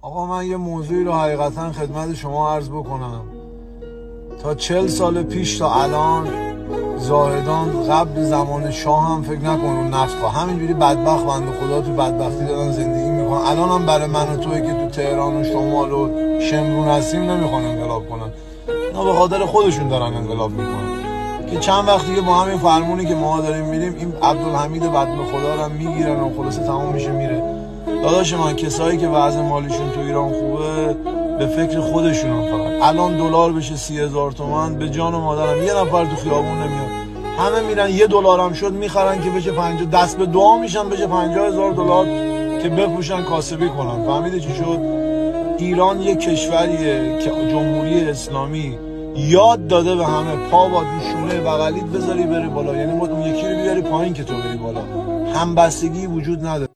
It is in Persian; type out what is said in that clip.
آقا من یه موضوعی رو حقیقتا خدمت شما عرض بکنم. تا 40 سال پیش تا الان زاهدان قبل زمان شاه هم فکر نکن نفت خواه همینجوری بدبخت بنده خدا تو بدبختی دارن زندگی میکنن. الان هم برای من و توی که تو تهران و شمال و شمرون هستیم نمیخوان انقلاب کنن، نه به خاطر خودشون دارن انقلاب میکنن که چند وقتی که با همین فرمونی که ما داریم میریم این عبدالحمید بنده خدا رو هم میگیرن و خلاصه تمام میشه میره. داداش من کسایی که وضع مالیشون تو ایران خوبه به فکر خودشونم فقط. الان دلار بشه 30,000 تومان به جان مادرم یه نفر تو خیابون نمیاد، همه میرن یه دلار هم شد میخرن که بشه 50 دست به دعا میشن بشه 50,000 دلار که بپوشن کاسبی کنن. فهمیده چی شد؟ ایران یه کشوریه که جمهوری اسلامی یاد داده به همه پا با شونه بغلیت بذاری بری بالا، یعنی اون یکی رو بیاری پایین که تو بری بالا. همبستگی وجود نداره.